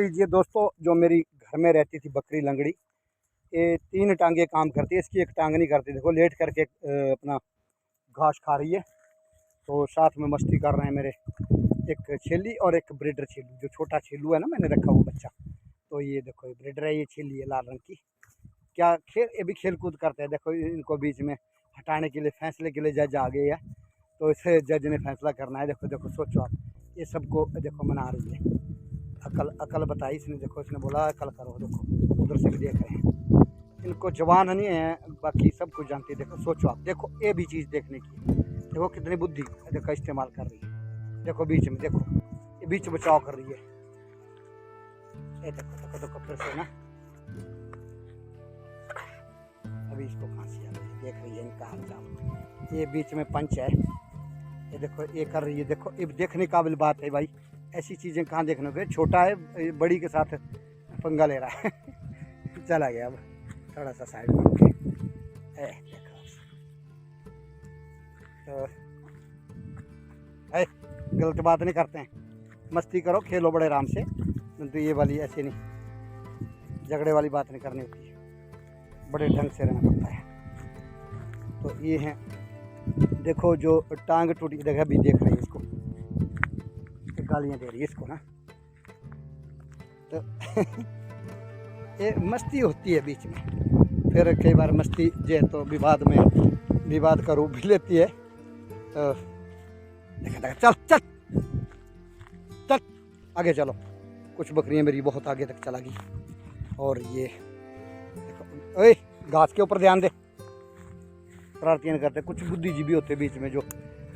लीजिए दोस्तों, जो मेरी घर में रहती थी बकरी लंगड़ी, ये 3 टांगे काम करती है, इसकी एक टांग नहीं करती। देखो लेट करके अपना घास खा रही है। तो साथ में मस्ती कर रहे हैं मेरे एक छेली और एक ब्रीडर छेलू। जो छोटा छेलू है ना, मैंने रखा वो बच्चा, तो ये देखो ये ब्रीडर है, ये छेली है लाल रंग की। क्या खेल, ये भी खेल कूद करते हैं। देखो इनको बीच में हटाने के लिए, फैसले के लिए जज आ गए है, तो इसे जज ने फैसला करना है। देखो देखो सोचो आप, ये सबको देखो मना रही है। अकल अकल बताई इसने। देखो इसने बोला अकल करो। देखो उधर से भी देख रहे हैं, इनको जवान नहीं है, बाकी सब कुछ जानती है। देखो सोचो आप, देखो ये भी चीज़ देखने की। देखो कितनी बुद्धि देखो इस्तेमाल कर रही है। देखो बीच में, देखो ये बीच बचाव कर रही है। ये देखो देखो देखो फिर से ना, अभी इसको खांसी आ रही है, देख रही है इनका हाल चाल। ये बीच में पंच है, ये देखो ये कर रही है। देखो ये देखने काबिल बात है भाई, ऐसी चीज़ें कहाँ देखने को। छोटा है, बड़ी के साथ पंगा ले रहा है। चला गया अब थोड़ा सा साइड में। देखो तो गलत बात नहीं करते हैं, मस्ती करो, खेलो बड़े आराम से। तो ये वाली ऐसे नहीं, झगड़े वाली बात नहीं करनी होती है, बड़े ढंग से रहना पड़ता है। तो ये है, देखो जो टांग टूटी, देखा भी देख रही है इसको, गालियाँ दे रही है इसको ना। तो ये मस्ती होती है बीच में, फिर कई बार मस्ती जो तो विवाद का रूप भी लेती है। तो देखा देखा, चल चल चल आगे चलो। कुछ बकरियां मेरी बहुत आगे तक चला गई। और ये देखो, ओए घास के ऊपर ध्यान दे, प्रार्थना करते। कुछ बुद्धिजीवी होते बीच में। जो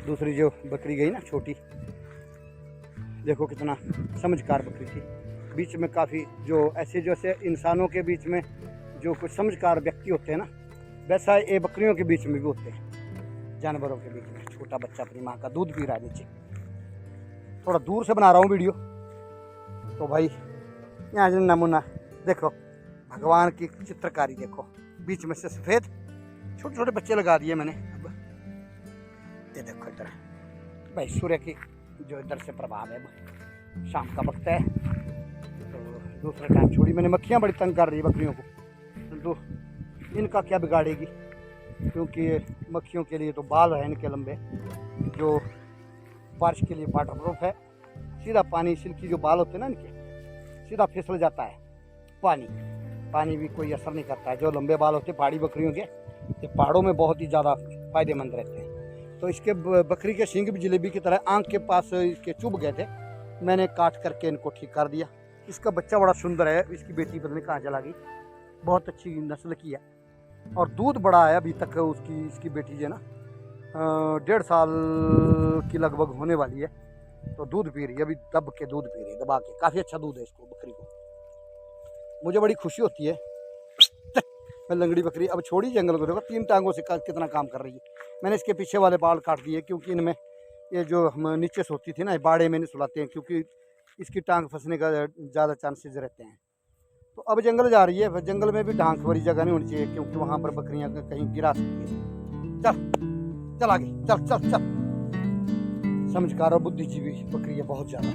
दूसरी जो बकरी गई ना छोटी, देखो कितना समझकार बकरी थी। बीच में काफ़ी जो ऐसे जैसे इंसानों के बीच में जो कुछ समझकार व्यक्ति होते हैं ना, वैसा ये बकरियों के बीच में भी होते हैं, जानवरों के बीच में। छोटा बच्चा अपनी माँ का दूध पी रहा है नीचे। थोड़ा दूर से बना रहा हूँ वीडियो, तो भाई यहाँ जो नमूना देखो, भगवान की चित्रकारी देखो। बीच में से सफ़ेद छोटे छोटे बच्चे लगा दिए मैंने। अब ये देखो इधर भाई, सूर्य की जो इधर से प्रभाव है, शाम का वक्त है, तो दूसरा टाइम छोड़ी मैंने। मक्खियाँ बड़ी तंग कर रही है बकरियों को, तो इनका क्या बिगाड़ेगी, क्योंकि मक्खियों के लिए तो बाल है इनके लंबे, जो बारिश के लिए वाटरप्रूफ है। सीधा पानी, सिल्की जो बाल होते हैं ना इनके, सीधा फिसल जाता है। पानी भी कोई असर नहीं करता है। जो लंबे बाल होते हैं पहाड़ी बकरियों के, ये पहाड़ों में बहुत ही ज़्यादा फायदेमंद रहते हैं। तो इसके बकरी के सींग भी जलेबी की तरह आँख के पास इसके चुभ गए थे, मैंने काट करके इनको ठीक कर दिया। इसका बच्चा बड़ा सुंदर है, इसकी बेटी पता नहीं कहाँ चला गई, बहुत अच्छी नस्ल की है और दूध बड़ा है अभी तक। इसकी बेटी जो है ना 1.5 साल की लगभग होने वाली है, तो दूध पी रही है अभी, दब के दूध पी रही है, दबा के। काफ़ी अच्छा दूध है इसको, बकरी को। मुझे बड़ी खुशी होती है। मैं लंगड़ी बकरी अब छोड़ी जंगल को, देखो 3 टांगों से कितना काम कर रही है। मैंने इसके पीछे वाले बाल काट दिए, क्योंकि इनमें ये जो हम नीचे सोती थी ना, बाड़े में नहीं सुलाते हैं, क्योंकि इसकी टांग फंसने का ज़्यादा चांसेस रहते हैं। तो अब जंगल जा रही है, जंगल में भी ढांक वाली जगह नहीं होनी चाहिए, क्योंकि वहाँ पर बकरियाँ कहीं गिरा सकती है। चल चल आगे, चल चल चल। समझकार और बुद्धिजीवी बकरी है बहुत ज़्यादा,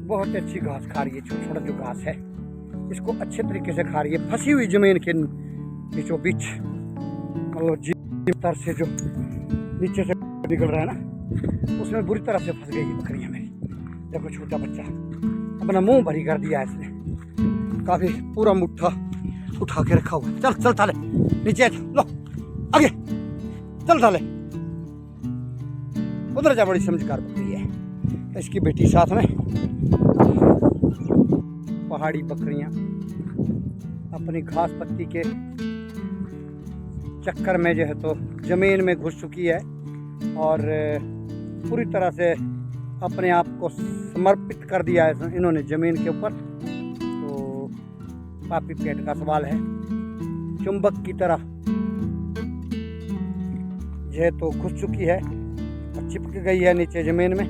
बहुत अच्छी घास खा रही है। छोटा छोटा जो घास है इसको अच्छे तरीके से खा रही है। फंसी हुई जमीन के बीचों बीच, मतलब जीव से जो नीचे से निकल रहा है ना, उसमें बुरी तरह से फंस गई है बकरियाँ मेरी। देखो छोटा बच्चा अपना मुंह भरी कर दिया है इसने, काफ़ी पूरा मुट्ठा उठा के रखा हुआ है। चल चल थाले नीचे, लो आगे चल थाले, उधर जा। बड़ी समझकार बकरी है। इसकी बेटी साथ में। पहाड़ी बकरियां अपनी घास पत्ती के चक्कर में जो है तो ज़मीन में घुस चुकी है और पूरी तरह से अपने आप को समर्पित कर दिया है इन्होंने ज़मीन के ऊपर। तो पापी पेट का सवाल है, चुंबक की तरह जो है तो घुस चुकी है और चिपक गई है नीचे ज़मीन में।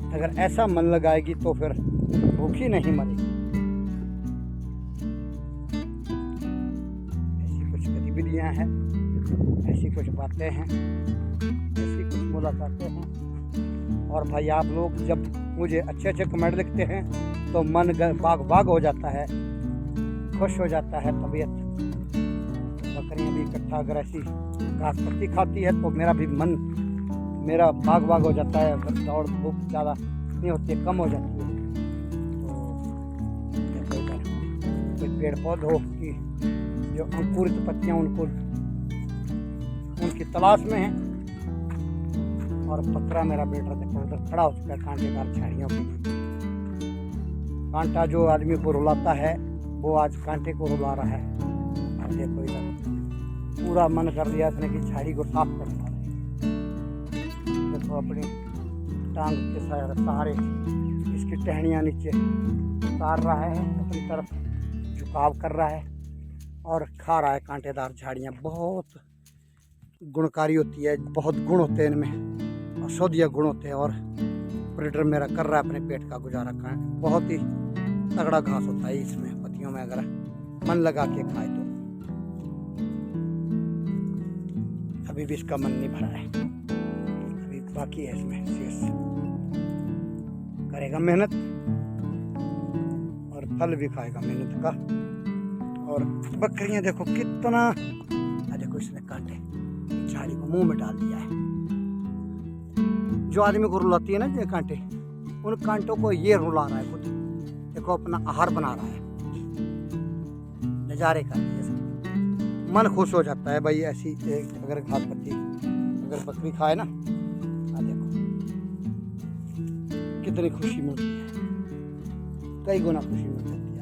अगर ऐसा मन लगाएगी तो फिर भूखी नहीं मरेगी। ऐसी कुछ गतिविधियां हैं, ऐसी कुछ बातें हैं, ऐसी कुछ मुलाकातें हैं। और भाई आप लोग जब मुझे अच्छे अच्छे कमेंट लिखते हैं तो मन बाग बाग हो जाता है, खुश हो जाता है तबीयत। बकरियाँ भी इकट्ठा अगर ऐसी घास पत्ती खाती है तो मेरा बाग बाग हो जाता है। दौड़ धूप ज़्यादा नहीं होती है, कम हो जाती है। तो कोई पेड़ पौधों की जो अंकुरित पत्तियाँ उनकी तलाश में है। और बकरा मेरा बेटा देखो उधर खड़ा हो चुका है कांटेदार झाड़ियों के लिए। कांटा जो आदमी को रुलाता है वो आज कांटे को रुला रहा है। और देखो इधर पूरा मन कर दिया इसने कि झाड़ी को साफ कर रहा है। देखो अपनी टांग के सहारे इसकी टहनियाँ नीचे उतार रहा है, अपनी तरफ झुकाव कर रहा है और खा रहा है कांटेदार झाड़ियाँ। बहुत गुणकारी होती है, बहुत गुण होते हैं इनमें, औषधीय गुण होते हैं। और प्रेडेटर मेरा कर रहा है अपने पेट का गुजारा। बहुत ही तगड़ा घास होता है इसमें पत्तियों में, अगर मन लगा के खाए तो। अभी भी इसका मन नहीं भरा है, अभी बाकी है इसमें शेष। करेगा मेहनत और फल भी खाएगा मेहनत का। और बकरियां देखो कितना, देखो इसने कांटे झाड़ी को मुंह में डाल दिया है। जो आदमी को रुलाती है ना ये कांटे, उन कांटों को ये रुला रहा है खुद। देखो अपना आहार बना रहा है, नज़ारे का मन खुश हो जाता है भाई। ऐसी अगर घास पत्ती अगर बकरी खाए ना, देखो कितनी खुशी मिलती है, कई गुना खुशी मिल जाती है।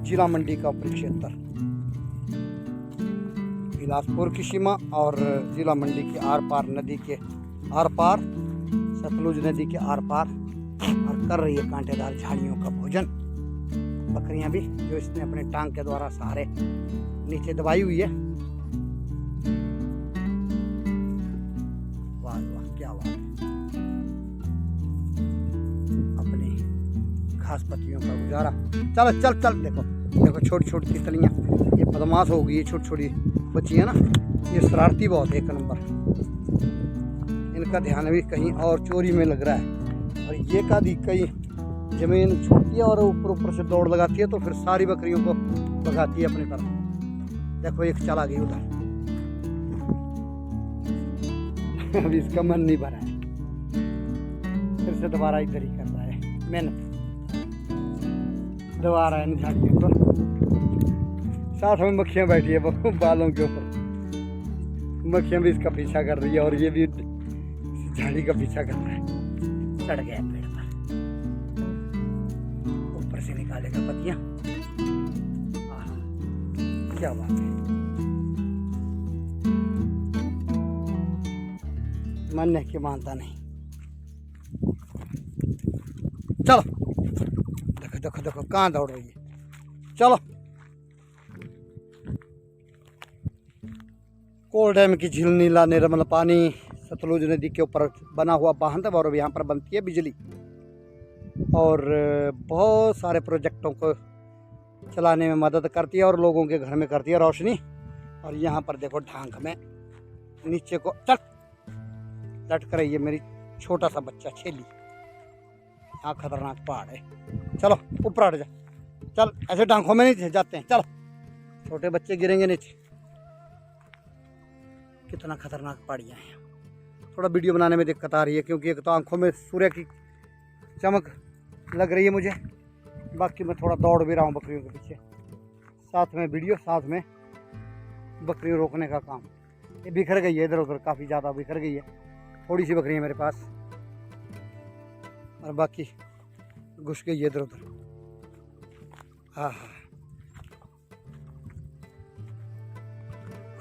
जिला मंडी का परिक्षेत्र बिलासपुर की सीमा और जिला मंडी के आर पार, नदी के आर पार, सतलुज नदी के आर पार, और कर रही है कांटेदार झाड़ियों का भोजन। बकरियां भी जो इसने अपने टांग के द्वारा सहारे नीचे दबाई हुई है। वाह वाह क्या बात है। अपनी घास पत्तियों का गुजारा। चल चल चल, देखो देखो छोटी छोटी तितलियां, ये बदमाश हो गई है। छोटी छोटी बच्ची है ना, ये शरारती बहुत है, एक नंबर। इनका ध्यान भी कहीं और चोरी में लग रहा है। और ये का दी कहीं जमीन छूती है और ऊपर ऊपर से दौड़ लगाती है, तो फिर सारी बकरियों को भगाती है अपनी तरफ। देखो एक चला गई उधर। अभी इसका मन नहीं भरा है, फिर से दोबारा इधर ही कर रहा है मेहनत, दबा रहा है झाड़ियों पर। साथ में मक्खियाँ बैठी है बालों के ऊपर। मक्खियाँ भी इसका पीछा कर रही है और ये भी झाड़ी का पीछा कर रहा है। चढ़ गया पेड़ पर, ऊपर से निकालेगा पत्तियाँ। क्या बात है, मन है कि मानता नहीं। चलो देखो देखो देखो कहाँ दौड़ रही है। चलो कोल डैम की झील, नीला निर्मल पानी, सतलुज नदी के ऊपर बना हुआ बांध, और यहाँ पर बनती है बिजली। और बहुत सारे प्रोजेक्टों को चलाने में मदद करती है और लोगों के घर में करती है रोशनी। और यहाँ पर देखो ढांक में नीचे को लटक रही है मेरी छोटा सा बच्चा छेली। यहाँ खतरनाक पहाड़ है। चलो ऊपर हट जा, चल ऐसे ढांकों में नहीं जाते हैं। चलो छोटे बच्चे गिरेंगे नीचे। कितना खतरनाक पहाड़ियाँ हैं। थोड़ा वीडियो बनाने में दिक्कत आ रही है क्योंकि एक तो आंखों में सूर्य की चमक लग रही है मुझे, बाकी मैं थोड़ा दौड़ भी रहा हूँ बकरियों के पीछे, साथ में वीडियो, साथ में बकरियों रोकने का काम। ये बिखर गई है इधर उधर, काफ़ी ज़्यादा बिखर गई है। थोड़ी सी बकरी है मेरे पास और बाकी घुस गई है इधर उधर। हाँ हाँ,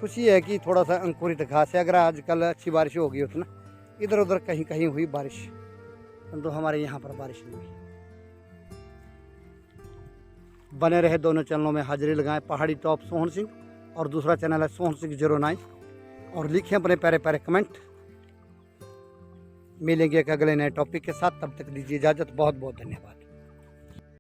खुशी है कि थोड़ा सा अंकुरित घास है। अगर आजकल अच्छी बारिश होगी उतना, इधर उधर कहीं कहीं हुई बारिश, तो हमारे यहाँ पर बारिश नहीं हुई। बने रहे दोनों चैनलों में, हाजिरी लगाएं। पहाड़ी टॉप सोहन सिंह और दूसरा चैनल है सोहन सिंह 09, और लिखें अपने प्यारे प्यारे कमेंट। मिलेंगे एक अगले नए टॉपिक के साथ, तब तक दीजिए इजाज़त। बहुत बहुत धन्यवाद।